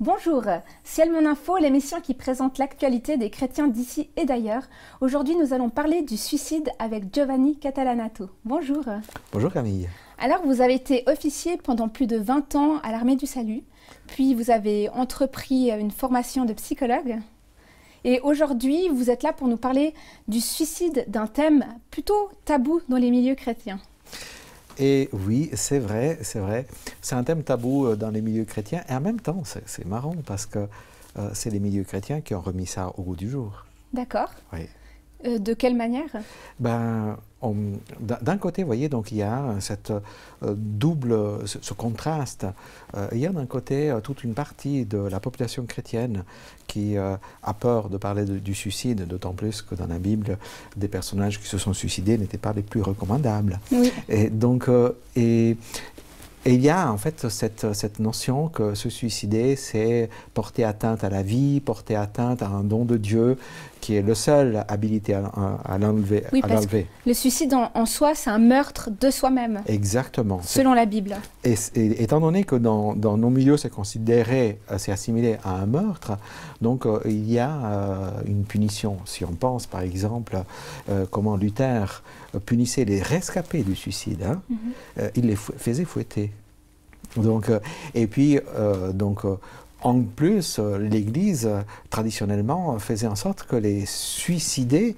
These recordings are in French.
Bonjour, Ciel Mon Info, l'émission qui présente l'actualité des chrétiens d'ici et d'ailleurs. Aujourd'hui, nous allons parler du suicide avec Giovanni Catalanato. Bonjour. Bonjour Camille. Alors, vous avez été officier pendant plus de 20 ans à l'Armée du Salut, puis vous avez entrepris une formation de psychologue. Et aujourd'hui, vous êtes là pour nous parler du suicide, d'un thème plutôt tabou dans les milieux chrétiens. Et oui, c'est vrai. C'est un thème tabou dans les milieux chrétiens. Et en même temps, c'est marrant parce que c'est les milieux chrétiens qui ont remis ça au goût du jour. D'accord. Oui. De quelle manière? D'un côté, vous voyez, donc il y a cette ce contraste. Il y a d'un côté toute une partie de la population chrétienne qui a peur de parler du suicide, d'autant plus que dans la Bible, des personnages qui se sont suicidés n'étaient pas les plus recommandables. Oui. Et donc, et il y a en fait cette notion que se suicider, c'est porter atteinte à la vie, porter atteinte à un don de Dieu qui est le seul habilité à l'enlever. Oui, parce que le suicide en soi, c'est un meurtre de soi-même. Exactement. Selon la Bible. Et étant donné que dans nos milieux, c'est considéré, c'est assimilé à un meurtre, donc il y a une punition. Si on pense par exemple comment Luther punissait les rescapés du suicide, hein, il les faisait fouetter. Donc, et puis, en plus, l'Église, traditionnellement, faisait en sorte que les suicidés,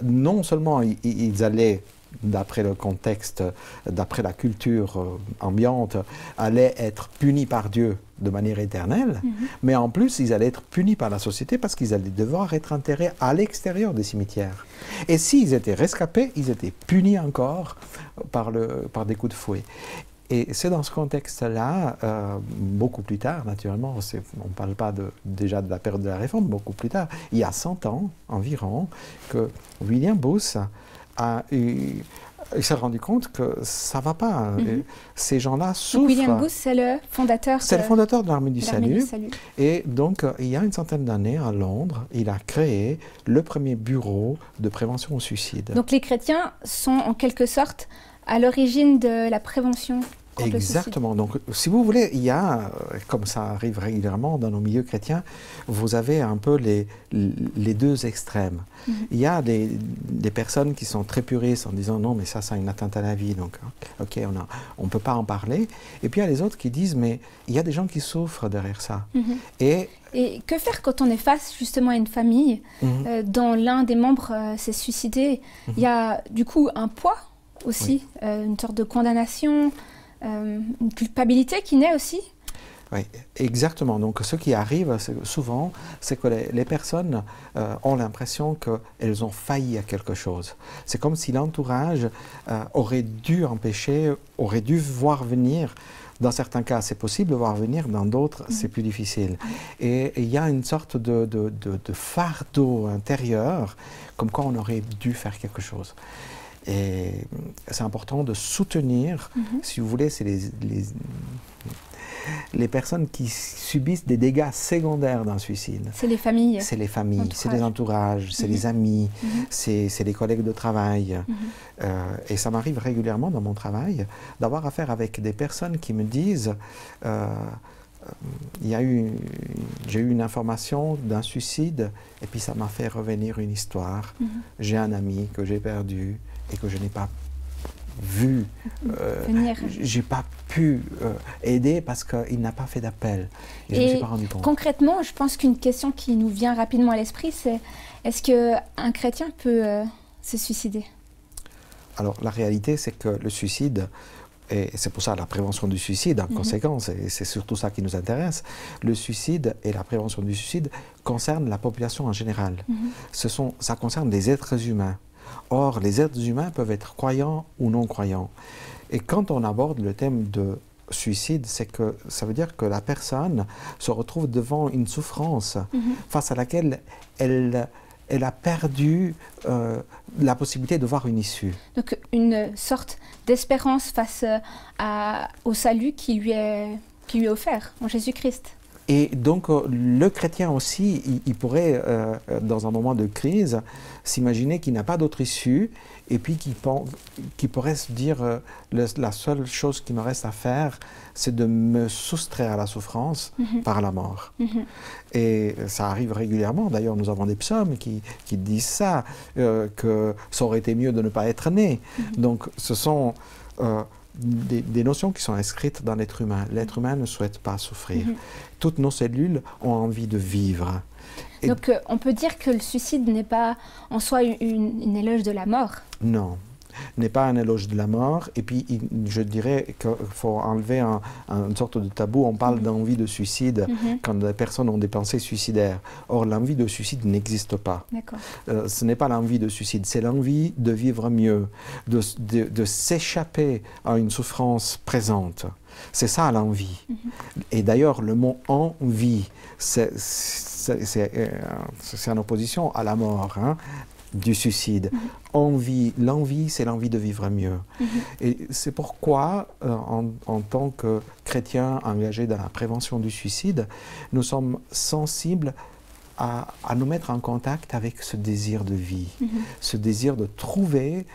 non seulement ils allaient, d'après le contexte, d'après la culture ambiante, allaient être punis par Dieu de manière éternelle, mais en plus, ils allaient être punis par la société parce qu'ils allaient devoir être enterrés à l'extérieur des cimetières. Et s'ils étaient rescapés, ils étaient punis encore par des coups de fouet. Et c'est dans ce contexte-là, beaucoup plus tard, naturellement, on ne parle pas déjà de la période de la Réforme, beaucoup plus tard, il y a 100 ans environ, que William Booth il s'est rendu compte que ça ne va pas. Ces gens-là souffrent. Donc William Booth, c'est le fondateur C'est le fondateur de l'Armée du Salut. Et donc, il y a une centaine d'années, à Londres, il a créé le premier bureau de prévention au suicide. Donc les chrétiens sont en quelque sorte à l'origine de la prévention contre le suicide. Exactement. Donc, si vous voulez, il y a, comme ça arrive régulièrement dans nos milieux chrétiens, vous avez un peu les deux extrêmes. Il y a des personnes qui sont très puristes en disant non, mais ça a une atteinte à la vie, donc ok, on ne peut pas en parler. Et puis il y a les autres qui disent mais il y a des gens qui souffrent derrière ça. Et que faire quand on est face justement à une famille dont l'un des membres s'est suicidé? Il y a du coup un poids aussi, une sorte de condamnation, une culpabilité qui naît aussi. Oui, exactement. Donc ce qui arrive souvent, c'est que les personnes ont l'impression qu'elles ont failli à quelque chose. C'est comme si l'entourage aurait dû empêcher, aurait dû voir venir. Dans certains cas, c'est possible de voir venir, dans d'autres, c'est plus difficile. Et il y a une sorte de fardeau intérieur, comme quoi on aurait dû faire quelque chose. Et c'est important de soutenir, si vous voulez, c'est les personnes qui subissent des dégâts secondaires d'un suicide. C'est les familles. C'est les familles, c'est les entourages, c'est les amis, c'est les collègues de travail. Et ça m'arrive régulièrement dans mon travail d'avoir affaire avec des personnes qui me disent j'ai eu une information d'un suicide et puis ça m'a fait revenir une histoire. J'ai un ami que j'ai perdu et que je n'ai pas vu, j'ai pas pu aider parce qu'il n'a pas fait d'appel. Et je ne me suis pas rendu compte. Concrètement, je pense qu'une question qui nous vient rapidement à l'esprit, c'est est-ce qu'un chrétien peut se suicider? Alors, la réalité, c'est que le suicide, et c'est pour ça la prévention du suicide, en conséquence, et c'est surtout ça qui nous intéresse, le suicide et la prévention du suicide concernent la population en général. Ça concerne les êtres humains. Or, les êtres humains peuvent être croyants ou non croyants. Et quand on aborde le thème de suicide, ça veut dire que la personne se retrouve devant une souffrance face à laquelle elle a perdu la possibilité de voir une issue. Donc une sorte d'espérance face au salut qui lui est offert en Jésus-Christ. Et donc, le chrétien aussi, il pourrait, dans un moment de crise, s'imaginer qu'il n'a pas d'autre issue, et puis qu'il pourrait se dire, la seule chose qui me reste à faire, c'est de me soustraire à la souffrance par la mort. Et ça arrive régulièrement. D'ailleurs, nous avons des psaumes qui disent ça, que ça aurait été mieux de ne pas être né. Donc, ce sont des notions qui sont inscrites dans l'être humain. L'être humain ne souhaite pas souffrir. Toutes nos cellules ont envie de vivre. Et donc, on peut dire que le suicide n'est pas en soi une éloge de la mort. non, n'est pas un éloge de la mort. Et puis, je dirais qu'il faut enlever une sorte de tabou. On parle d'envie de suicide quand des personnes ont des pensées suicidaires. Or, l'envie de suicide n'existe pas. Ce n'est pas l'envie de suicide, c'est l'envie de vivre mieux, de s'échapper à une souffrance présente. C'est ça l'envie. Et d'ailleurs, le mot « envie », c'est en opposition à la mort, hein, du suicide. L'envie, c'est l'envie de vivre mieux. Et c'est pourquoi, en tant que chrétiens engagés dans la prévention du suicide, nous sommes sensibles à nous mettre en contact avec ce désir de vie, ce désir de trouver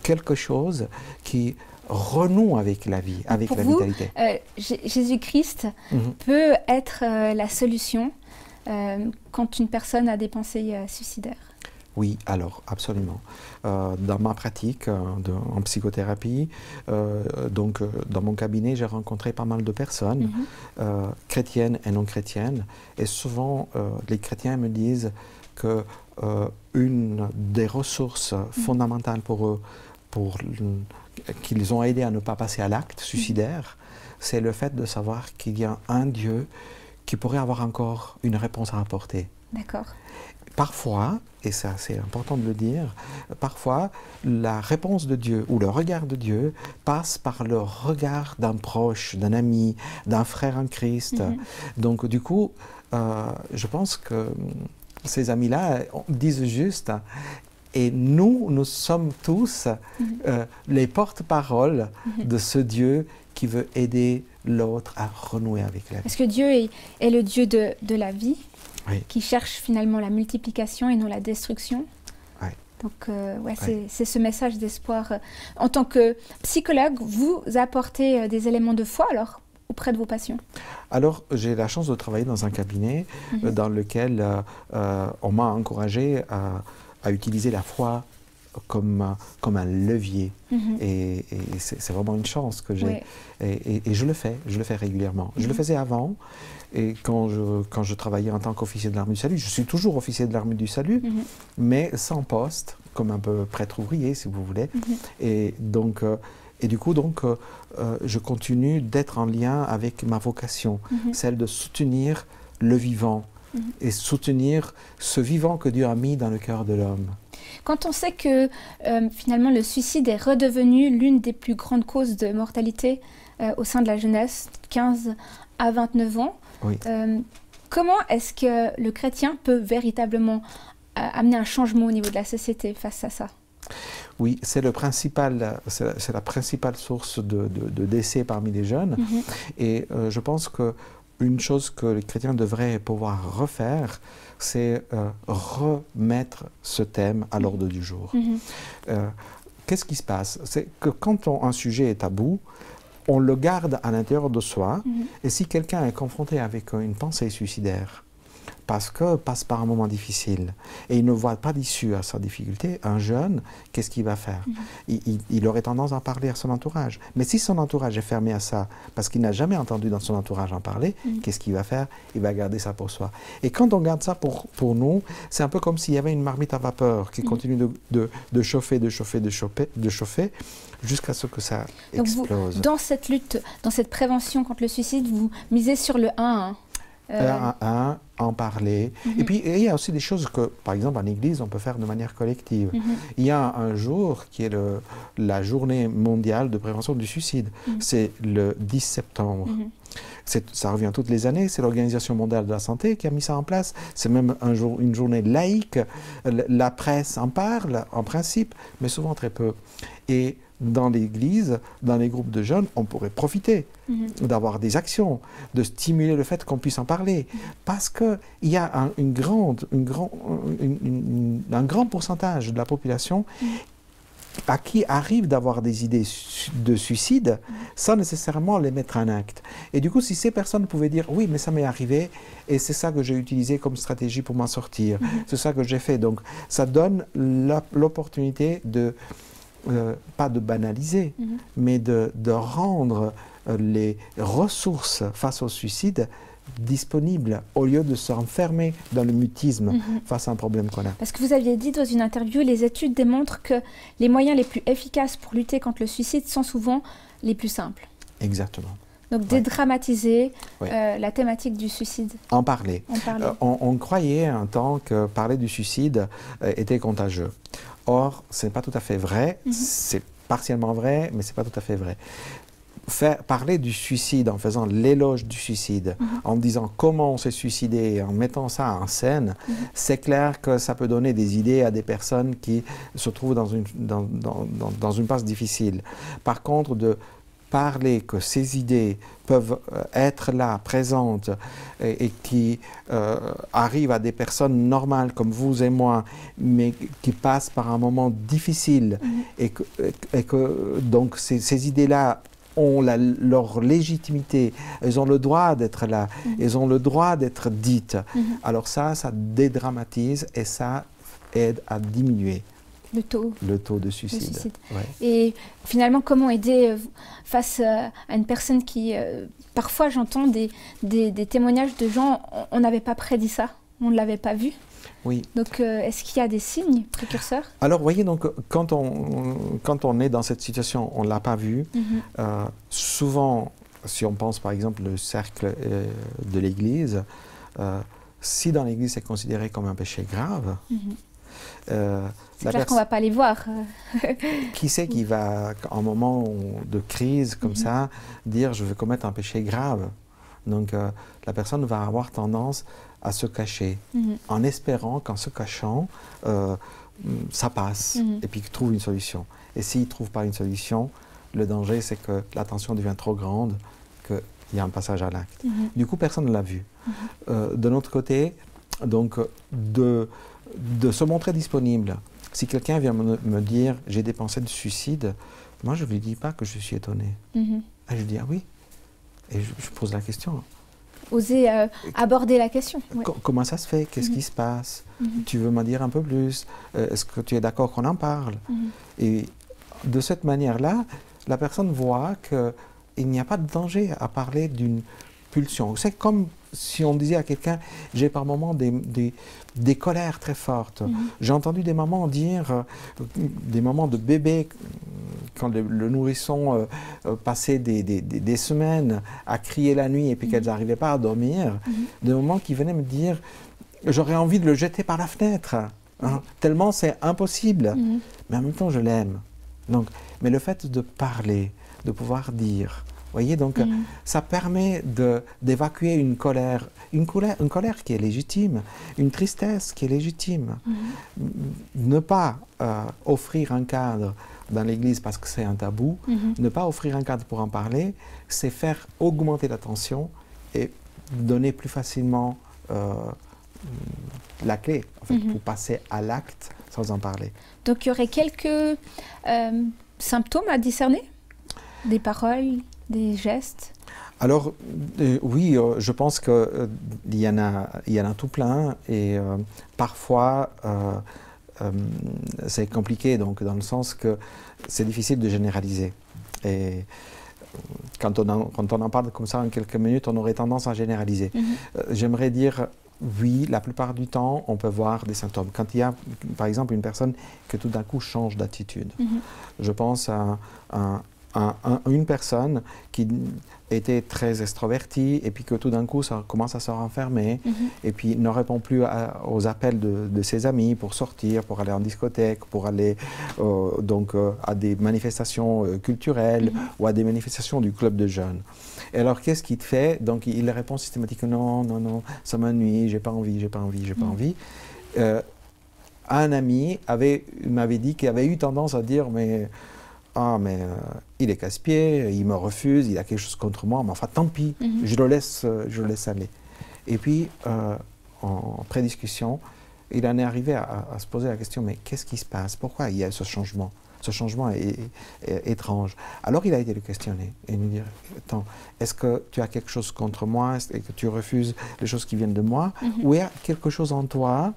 quelque chose qui renoue avec la vie, avec la vitalité. Jésus-Christ peut être la solution quand une personne a des pensées suicidaires. Oui, alors, absolument. Dans ma pratique en psychothérapie, dans mon cabinet, j'ai rencontré pas mal de personnes, chrétiennes et non chrétiennes, et souvent, les chrétiens me disent que une des ressources fondamentales pour eux, qu'ils ont aidé à ne pas passer à l'acte suicidaire, c'est le fait de savoir qu'il y a un Dieu qui pourrait avoir encore une réponse à apporter. D'accord. Parfois, et ça c'est important de le dire, parfois la réponse de Dieu ou le regard de Dieu passe par le regard d'un proche, d'un ami, d'un frère en Christ. Donc du coup, je pense que ces amis-là disent juste, et nous sommes tous les porte-paroles de ce Dieu qui veut aider l'autre à renouer avec la vie. Parce que Dieu est le Dieu de la vie, oui, qui cherche finalement la multiplication et non la destruction. Oui. Donc, c'est ce message d'espoir. En tant que psychologue, vous apportez des éléments de foi alors auprès de vos patients? Alors, j'ai la chance de travailler dans un cabinet dans lequel on m'a encouragé à utiliser la foi comme un levier. Et c'est vraiment une chance que j'ai. Et je le fais régulièrement. Je le faisais avant, et quand je travaillais en tant qu'officier de l'armée du salut, je suis toujours officier de l'armée du salut, mais sans poste, comme un peu prêtre ouvrier, si vous voulez. Et donc, du coup, je continue d'être en lien avec ma vocation, celle de soutenir le vivant, et soutenir ce vivant que Dieu a mis dans le cœur de l'homme. Quand on sait que finalement le suicide est redevenu l'une des plus grandes causes de mortalité au sein de la jeunesse, 15 à 29 ans, oui. Comment est-ce que le chrétien peut véritablement amener un changement au niveau de la société face à ça? Oui, c'est la principale source de décès parmi les jeunes. Et je pense qu'une chose que les chrétiens devraient pouvoir refaire, c'est remettre ce thème à l'ordre du jour. Qu'est-ce qui se passe? C'est que quand un sujet est tabou, on le garde à l'intérieur de soi, et si quelqu'un est confronté avec une pensée suicidaire, parce que passe par un moment difficile, et il ne voit pas d'issue à sa difficulté, un jeune, qu'est-ce qu'il va faire? Il aurait tendance à en parler à son entourage. Mais si son entourage est fermé à ça, parce qu'il n'a jamais entendu dans son entourage en parler, qu'est-ce qu'il va faire? Il va garder ça pour soi. Et quand on garde ça pour nous, c'est un peu comme s'il y avait une marmite à vapeur qui continue de chauffer, jusqu'à ce que ça explose. Vous, dans cette lutte, dans cette prévention contre le suicide, vous misez sur le 1 à 1. 1 à 1, en parler. Et puis, il y a aussi des choses que, par exemple, en Église, on peut faire de manière collective. Il y a un jour qui est la journée mondiale de prévention du suicide. C'est le 10 septembre. Ça revient toutes les années, c'est l'Organisation mondiale de la santé qui a mis ça en place. C'est même une journée laïque. La presse en parle, en principe, mais souvent très peu. Et dans l'Église, dans les groupes de jeunes, on pourrait profiter d'avoir des actions, de stimuler le fait qu'on puisse en parler. Parce qu'il y a un grand pourcentage de la population à qui arrive d'avoir des idées de suicide sans nécessairement les mettre en acte. Et du coup, si ces personnes pouvaient dire « oui, mais ça m'est arrivé et c'est ça que j'ai utilisé comme stratégie pour m'en sortir, c'est ça que j'ai fait ». Donc, ça donne l'opportunité de, pas de banaliser, mais de rendre les ressources face au suicide disponible au lieu de s'enfermer dans le mutisme face à un problème qu'on a. Parce que vous aviez dit dans une interview, les études démontrent que les moyens les plus efficaces pour lutter contre le suicide sont souvent les plus simples. Exactement. Donc dédramatiser la thématique du suicide. En parler. On croyait un temps que parler du suicide était contagieux. Or, ce n'est pas tout à fait vrai. C'est partiellement vrai, mais ce n'est pas tout à fait vrai. Parler du suicide en faisant l'éloge du suicide, en disant comment on s'est suicidé, en mettant ça en scène, c'est clair que ça peut donner des idées à des personnes qui se trouvent dans une passe difficile. Par contre, de parler que ces idées peuvent être là, présentes, et qui arrivent à des personnes normales comme vous et moi, mais qui passent par un moment difficile, et que donc ces idées-là ont leur légitimité, elles ont le droit d'être là, elles ont le droit d'être dites. Alors ça dédramatise et ça aide à diminuer le taux de suicide. Ouais. Et finalement, comment aider face à une personne qui, parfois j'entends des témoignages de gens, on n'avait pas prédit ça, on ne l'avait pas vu. Oui. Donc, est-ce qu'il y a des signes précurseurs? Alors, vous voyez, donc, quand on est dans cette situation, on ne l'a pas vu. Souvent, si on pense par exemple le cercle de l'Église, si dans l'Église c'est considéré comme un péché grave, c'est clair qu'on ne va pas les voir. Qui c'est qui va, en moment de crise comme ça, dire « je vais commettre un péché grave ». Donc, la personne va avoir tendance à se cacher, en espérant qu'en se cachant, ça passe, et puis qu'il trouve une solution. Et s'il ne trouve pas une solution, le danger, c'est que la tension devient trop grande, qu'il y a un passage à l'acte. Du coup, personne ne l'a vu. De notre côté, donc, de se montrer disponible. Si quelqu'un vient me dire « j'ai des pensées de suicide », moi, je ne lui dis pas que je suis étonné. Et je lui dis « ah oui ». Et je pose la question. Oser aborder la question. Comment ça se fait? Qu'est-ce qui se passe? Tu veux m'en dire un peu plus? Est-ce que tu es d'accord qu'on en parle? Et de cette manière-là, la personne voit qu'il n'y a pas de danger à parler d'une pulsion. C'est comme si on disait à quelqu'un, j'ai par moments des colères très fortes. J'ai entendu des mamans dire, des mamans de bébés, quand le nourrisson passait des semaines à crier la nuit et puis qu'elles n'arrivaient pas à dormir, des mamans qui venaient me dire, j'aurais envie de le jeter par la fenêtre, hein, tellement c'est impossible. Mais en même temps, je l'aime. Donc, mais le fait de parler, de pouvoir dire, voyez, donc ça permet d'évacuer une colère qui est légitime, une tristesse qui est légitime. Ne pas offrir un cadre dans l'Église parce que c'est un tabou, ne pas offrir un cadre pour en parler, c'est faire augmenter la tension et donner plus facilement la clé en fait, pour passer à l'acte sans en parler. Donc il y aurait quelques symptômes à discerner? Des paroles, des gestes? Alors, oui, je pense qu'il y en a tout plein et parfois c'est compliqué, donc dans le sens que c'est difficile de généraliser. Et quand on en parle comme ça en quelques minutes, on aurait tendance à généraliser. J'aimerais dire, oui, la plupart du temps, on peut voir des symptômes. Quand il y a, par exemple, une personne qui tout d'un coup change d'attitude, je pense à une personne qui était très extrovertie et puis que tout d'un coup ça commence à se renfermer et puis ne répond plus aux appels de ses amis pour sortir, pour aller en discothèque, pour aller à des manifestations culturelles ou à des manifestations du club de jeunes. Et alors qu'est-ce qu'il fait? Donc il répond systématiquement non, non, ça m'ennuie, j'ai pas envie, j'ai pas envie, j'ai pas envie. Un ami m'avait dit qu'il avait eu tendance à dire mais il est casse-pied, il me refuse, il a quelque chose contre moi, mais enfin tant pis, je le laisse aller. Et puis, en pré-discussion, il en est arrivé à se poser la question, mais qu'est-ce qui se passe? Pourquoi il y a ce changement? Ce changement est étrange. Alors il a été le questionner et lui dire, attends, est-ce que tu as quelque chose contre moi et que tu refuses les choses qui viennent de moi? Ou il y a quelque chose en toi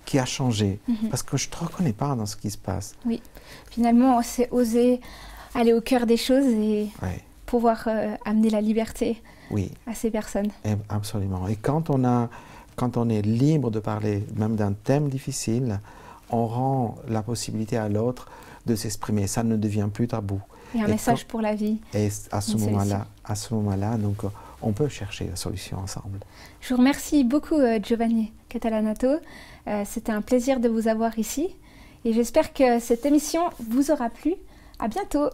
qui a changé? Parce que je ne te reconnais pas dans ce qui se passe. Oui, finalement, c'est oser aller au cœur des choses et pouvoir amener la liberté à ces personnes. Absolument. Et quand on est libre de parler même d'un thème difficile, on rend la possibilité à l'autre de s'exprimer. Ça ne devient plus tabou. Et un message pour la vie. Et à ce moment-là, donc, on peut chercher la solution ensemble. Je vous remercie beaucoup, Giovanni Catalanato. C'était un plaisir de vous avoir ici. Et j'espère que cette émission vous aura plu. À bientôt.